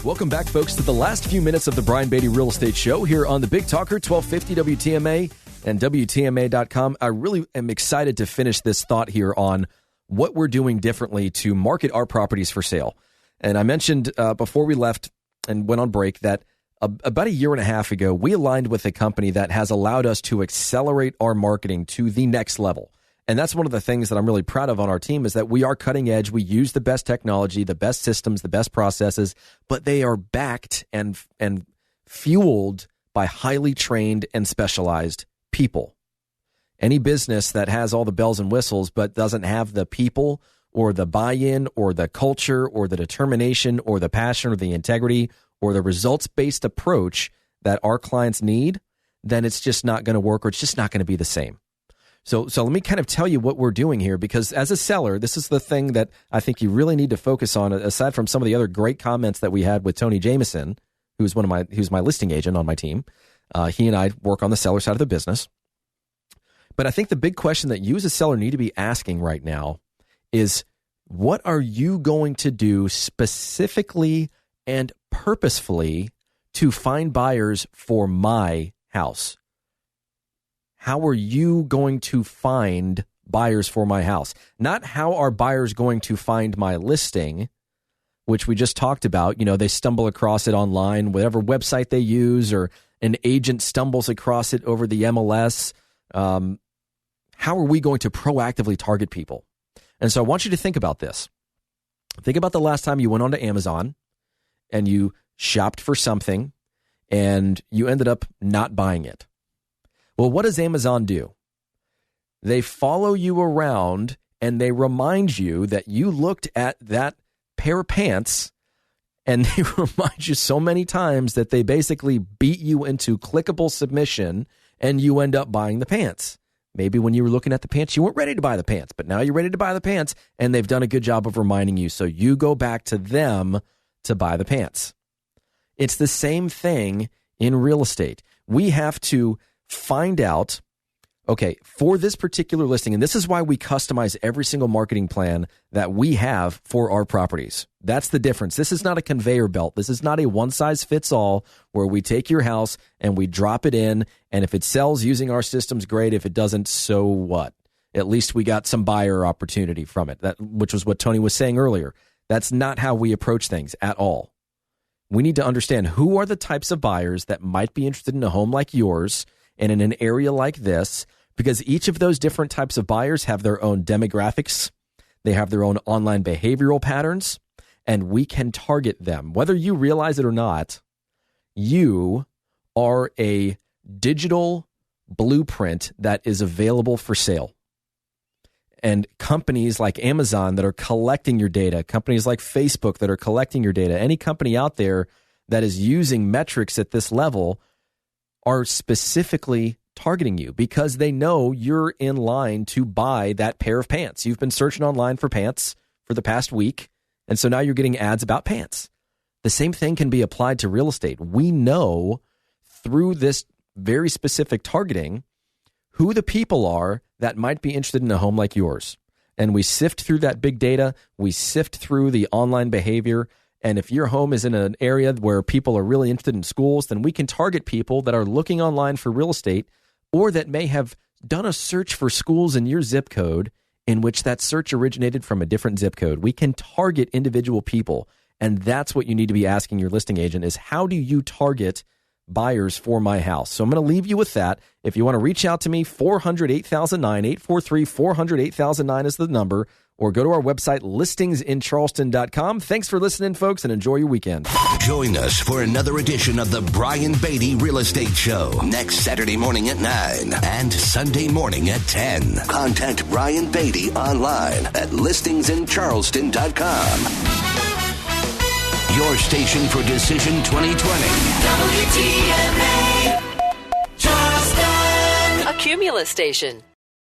Welcome back, folks, to the last few minutes of the Brian Beatty Real Estate Show here on the Big Talker, 1250 WTMA and WTMA.com. I really am excited to finish this thought here on what we're doing differently to market our properties for sale. And I mentioned before we left and went on break that about a year and a half ago, we aligned with a company that has allowed us to accelerate our marketing to the next level. And that's one of the things that I'm really proud of on our team is that we are cutting edge. We use the best technology, the best systems, the best processes, but they are backed and fueled by highly trained and specialized people. Any business that has all the bells and whistles but doesn't have the people or the buy-in or the culture or the determination or the passion or the integrity or the results-based approach that our clients need, then it's just not going to work, or it's just not going to be the same. So let me kind of tell you what we're doing here, because as a seller, this is the thing that I think you really need to focus on, aside from some of the other great comments that we had with Tony Jameson, who's my listing agent on my team. He and I work on the seller side of the business. But I think the big question that you as a seller need to be asking right now is, what are you going to do specifically and purposefully to find buyers for my house? How are you going to find buyers for my house? Not how are buyers going to find my listing, which we just talked about. You know, they stumble across it online, whatever website they use, or an agent stumbles across it over the MLS. How are we going to proactively target people? And so I want you to think about this. Think about the last time you went onto Amazon and you shopped for something and you ended up not buying it. Well, what does Amazon do? They follow you around and they remind you that you looked at that pair of pants, and they remind you so many times that they basically beat you into clickable submission and you end up buying the pants. Maybe when you were looking at the pants, you weren't ready to buy the pants, but now you're ready to buy the pants, and they've done a good job of reminding you. So you go back to them to buy the pants. It's the same thing in real estate. We have to find out, okay, for this particular listing, and this is why we customize every single marketing plan that we have for our properties. That's the difference. This is not a conveyor belt. This is not a one-size-fits-all where we take your house and we drop it in, and if it sells using our systems, great. If it doesn't, so what? At least we got some buyer opportunity from it, which was what Tony was saying earlier. That's not how we approach things at all. We need to understand who are the types of buyers that might be interested in a home like yours and in an area like this, because each of those different types of buyers have their own demographics, they have their own online behavioral patterns, and we can target them. Whether you realize it or not, you are a digital blueprint that is available for sale. And companies like Amazon that are collecting your data, companies like Facebook that are collecting your data, any company out there that is using metrics at this level are specifically targeting you because they know you're in line to buy that pair of pants. You've been searching online for pants for the past week, and so now you're getting ads about pants. The same thing can be applied to real estate. We know through this very specific targeting who the people are that might be interested in a home like yours. And we sift through that big data. We sift through the online behavior. And if your home is in an area where people are really interested in schools, then we can target people that are looking online for real estate or that may have done a search for schools in your zip code in which that search originated from a different zip code. We can target individual people. And that's what you need to be asking your listing agent is, how do you target buyers for my house? So I'm going to leave you with that. If you want to reach out to me, 400-8009, 843-400-8009 is the number, or go to our website, listingsincharleston.com. Thanks for listening, folks, and enjoy your weekend. Join us for another edition of the Brian Beatty Real Estate Show next Saturday morning at 9 and Sunday morning at 10. Contact Brian Beatty online at listingsincharleston.com. Your station for Decision 2020. WTMA Charleston. A Cumulus station.